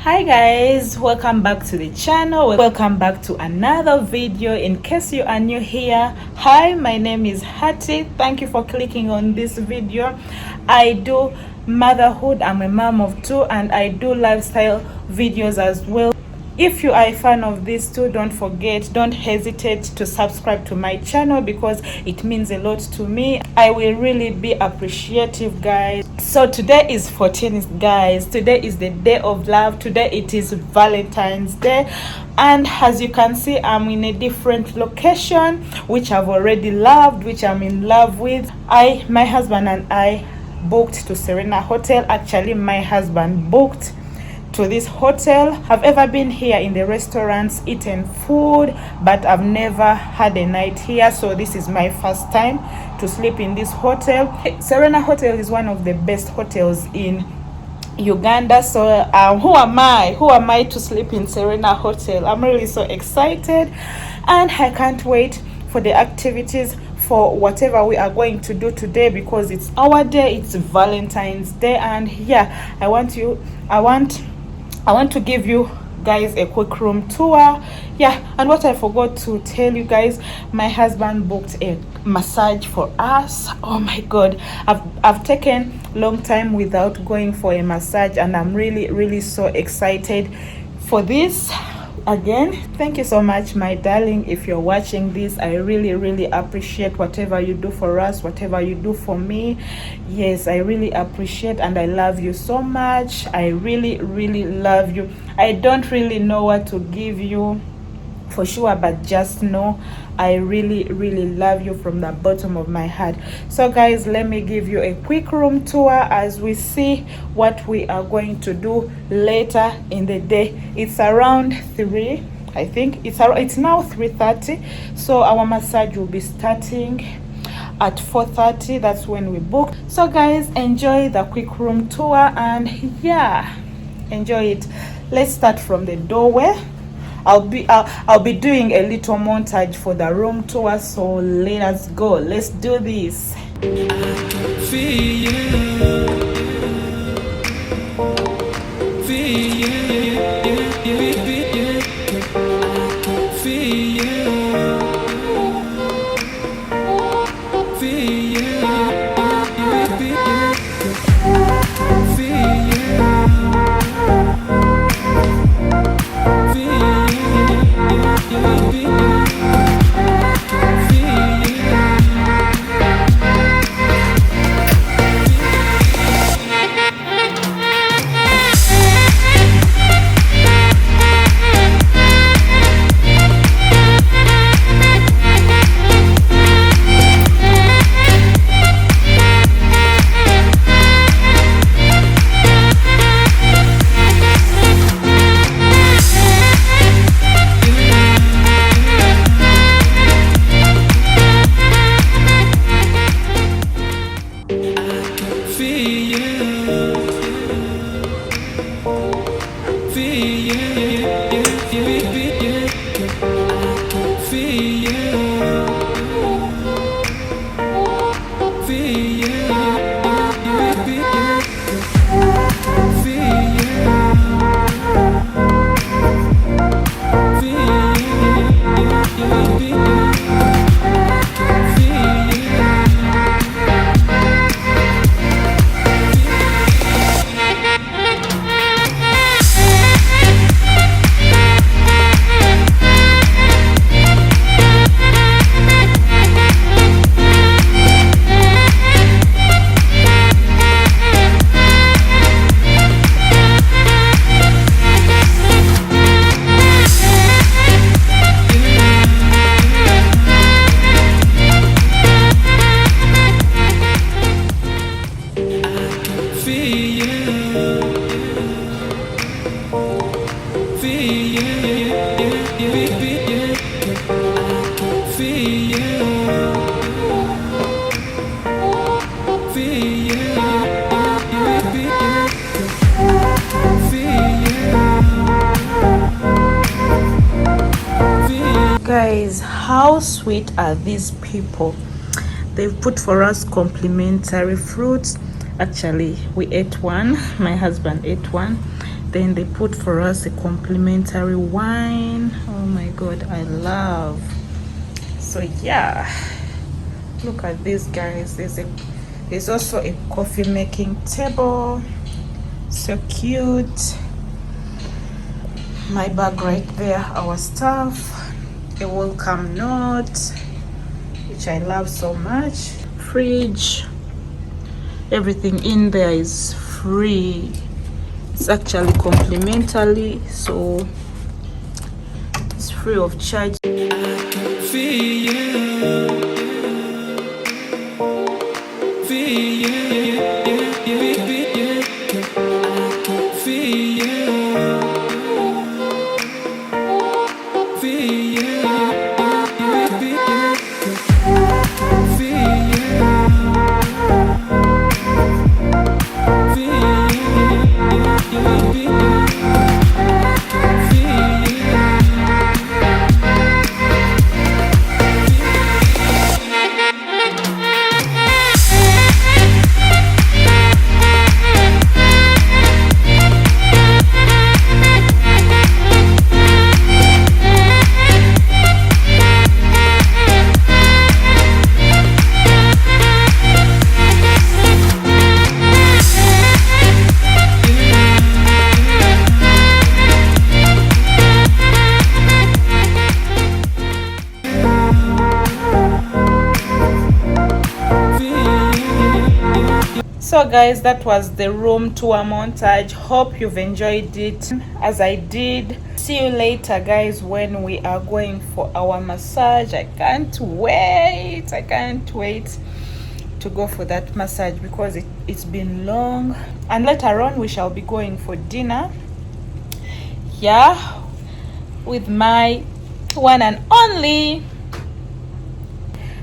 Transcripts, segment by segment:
Hi guys, welcome back to the channel. Welcome back to another video. In case you are new here, hi, my name is Hatie. Thank you for clicking on this video. I do motherhood. I'm a mom of two and I do lifestyle videos as well. If you are a fan of these two, don't hesitate to subscribe to my channel because it means a lot to me. I will really be appreciative, guys. So today is 14th, guys. Today is the day of love. Today it is Valentine's Day, and as you can see, I'm in a different location which I've already loved, which I'm in love with. My husband and I booked to Serena Hotel. Actually, my husband booked to this hotel. I've ever been here in the restaurants, eaten food, but I've never had a night here, so this is my first time to sleep in this hotel. Serena Hotel is one of the best hotels in Uganda, so who am I to sleep in Serena Hotel? I'm really so excited and I can't wait for the activities, for whatever we are going to do today, because it's our day. It's Valentine's Day, and yeah, I want to give you guys a quick room tour. Yeah, and what I forgot to tell you guys, my husband booked a massage for us. Oh my god, I've taken long time without going for a massage, and I'm really so excited for this. Again, thank you so much, my darling. If you're watching this, I really appreciate whatever you do for us, whatever you do for me. Yes, I really appreciate and I love you so much. I really love you. I don't really know what to give you for sure, but just know I really love you from the bottom of my heart. So guys, let me give you a quick room tour as we see what we are going to do later in the day. It's around 3, I think. It's now 3:30, so our massage will be starting at 4:30. That's when we book. So guys, enjoy the quick room tour, and yeah, enjoy it. Let's start from the doorway. I'll be doing a little montage for the room tour, so let us go. Let's do this. Guys, how sweet are these people? They've put for us complimentary fruits. Actually, we ate one. My husband ate one. then they put for us a complimentary wine. Oh my god, I love. So yeah, look at this, guys. There's also a coffee making table, so cute. My bag right there, our stuff, a welcome note, which I love so much. Fridge, everything in there is free. It's actually complimentary, so it's free of charge. I can feel you. So guys, that was the room tour montage. Hope you've enjoyed it as I did. See you later, guys, when we are going for our massage. I can't wait to go for that massage because it's been long. And later on we shall be going for dinner, yeah, with my one and only.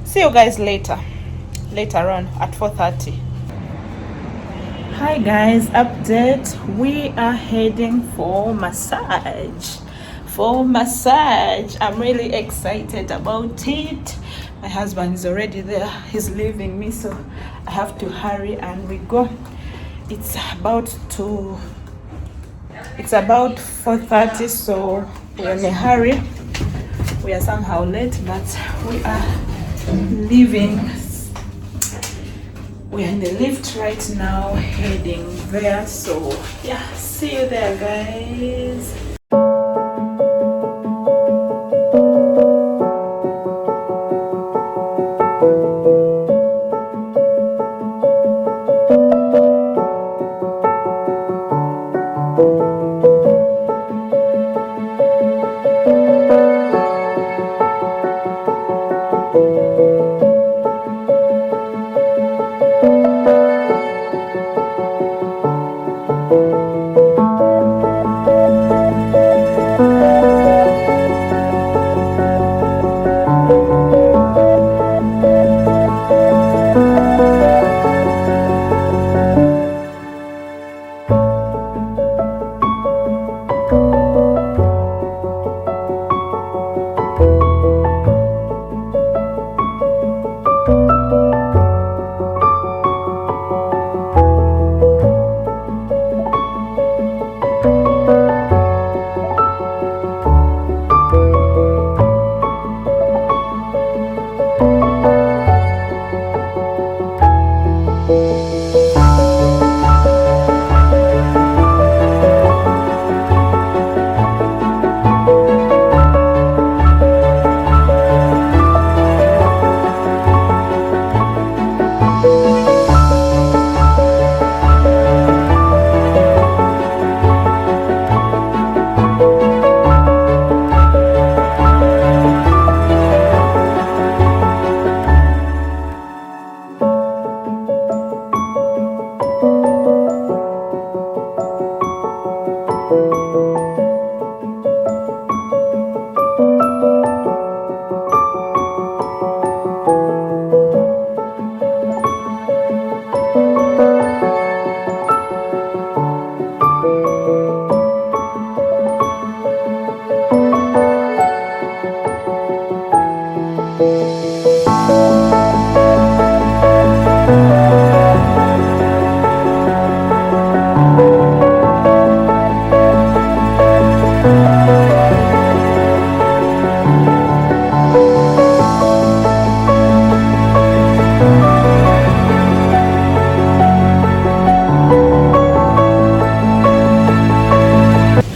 See you guys later on at 4:30. Hi guys, update. We are heading for massage. I'm really excited about it. My husband is already there. He's leaving me, so I have to hurry and we go. It's about 4:30, so we're in a hurry. We are somehow late, but we are leaving. We're in the lift right now, heading there. So yeah, see you there, guys.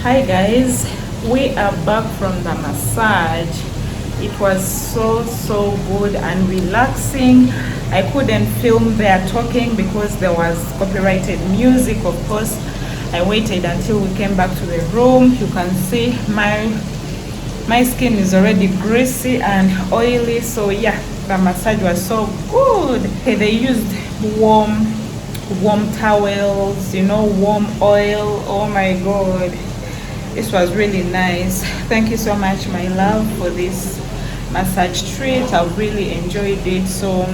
Hi guys, we are back from the massage. It was so good and relaxing. I couldn't film there talking because there was copyrighted music, of course. I waited until we came back to the room. You can see my skin is already greasy and oily, so yeah, the massage was so good. Okay, they used warm towels, you know, warm oil. Oh my god, this was really nice. Thank you so much, my love, for this massage treat. I really enjoyed it. So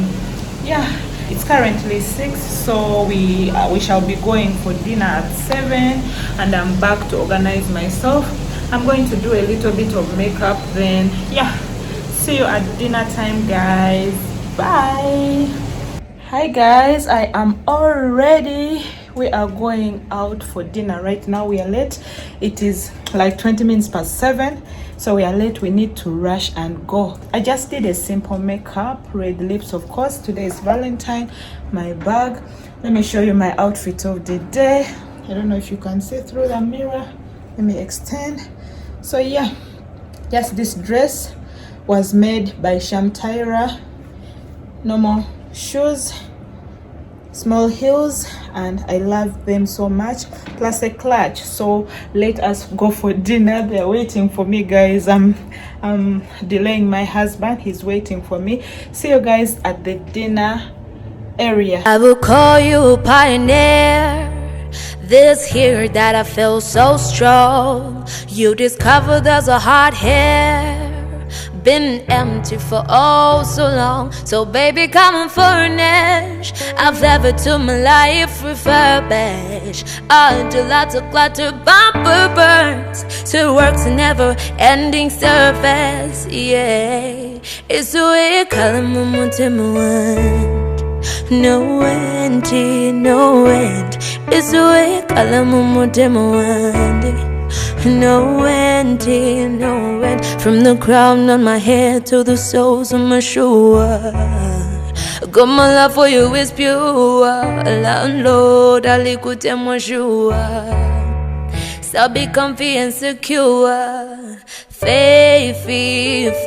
yeah, it's currently 6, so we shall be going for dinner at 7, and I'm back to organize myself. I'm going to do a little bit of makeup, then yeah, see you at dinner time, guys. Bye. Hi guys, I am all ready. We are going out for dinner right now. We are late. It is like 20 minutes past 7, so we are late. We need to rush and go. I just did a simple makeup, red lips, of course. Today is Valentine. My bag, let me show you my outfit of the day. I don't know if you can see through the mirror. Let me extend. So yeah, just this dress was made by Shamtyra. Normal shoes, small heels, and I love them so much, plus a clutch. So let us go for dinner. They're waiting for me, guys. I'm delaying my husband. He's waiting for me. See you guys at the dinner area. I will call you a pioneer. This here that I feel so strong. You discover there's a heart here, been empty for oh so long. So baby, come and furnish. I've ever to my life refurbish. I do lots of clutter, bumper burns, so it works a never ending service. Yeah, it's the way you call him no end, no end. It's the way you call him no end, no end. From the crown on my head to the soles of my shoe, got my love for you is pure. Landlord, I liquid and my shoe. So be comfy and secure. Faithful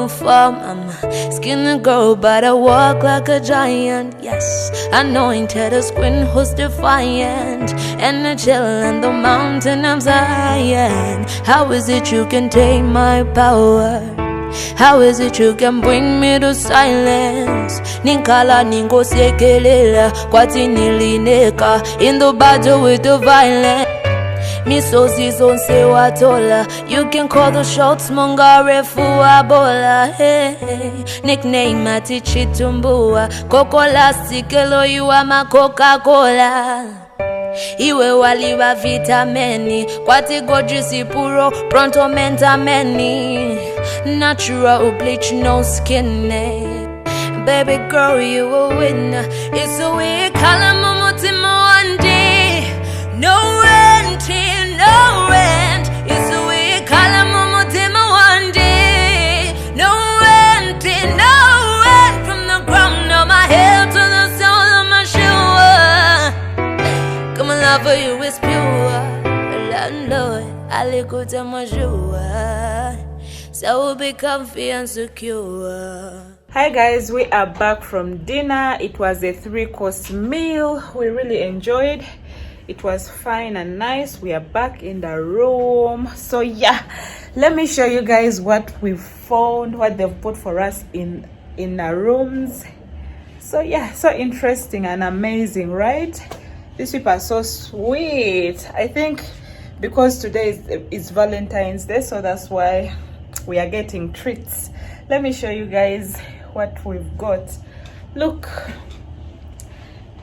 for mama. Skin girl, but I walk like a giant. Yes, anointed a squint who's defiant, and a chill on the mountain of Zion. How is it you can take my power? How is it you can bring me to silence? Ninkala ningo sekelela, kwati nilineka in the battle with the violence. Misozi zone se watola. You can call the shots, mongare fuabola. Hey, nickname ati chitumbua. Coca-Cola sikelo, you are my Coca-Cola. Iwe wali wa vitamini, kwati gojisi puro, pronto mentameni. Natural bleach, no skin. Baby girl, you a winner. It's a way color momotima one day. No rent, no rent. It's the way you call him one day. No rent, no rent. From the ground of my head to the sole of my shoe. Come on, love for you is pure. Landlord, I live good to my shoe. So we'll be comfy and secure. Hi guys, we are back from dinner. It was a 3-course meal. We really enjoyed. It was fine and nice. We are back in the room. So yeah, let me show you guys what we've found, what they've put for us in our rooms. So yeah, so interesting and amazing, right? These people are so sweet. I think because today is Valentine's Day, so that's why we are getting treats. Let me show you guys what we've got. Look,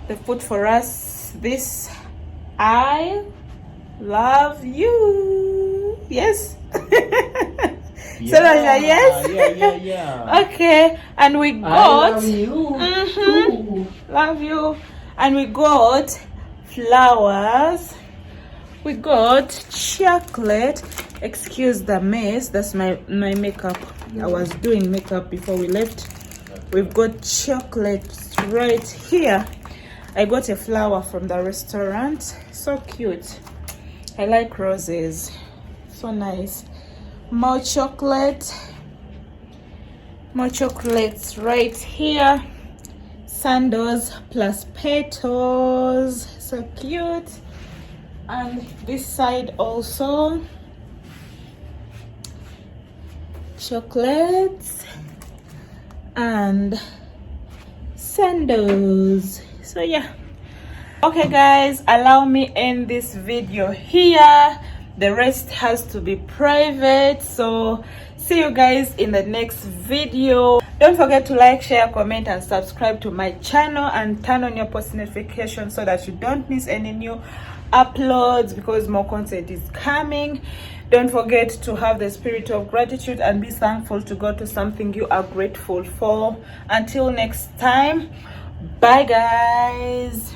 they've put for us this I love you. Yes. Yeah, yes. Yeah. Okay, and we got I love you. Love you. And we got flowers. We got chocolate. Excuse the mess. That's my makeup. I was doing makeup before we left. We've got chocolate right here. I got a flower from the restaurant. So cute. I like roses, so nice. More chocolates right here. Sandals plus petals, so cute. And this side also chocolates and sandals. So yeah, okay guys, allow me end this video here. The rest has to be private, so see you guys in the next video. Don't forget to like, share, comment and subscribe to my channel, and turn on your post notifications so that you don't miss any new uploads, because more content is coming. Don't forget to have the spirit of gratitude and be thankful to God to something you are grateful for. Until next time, bye guys.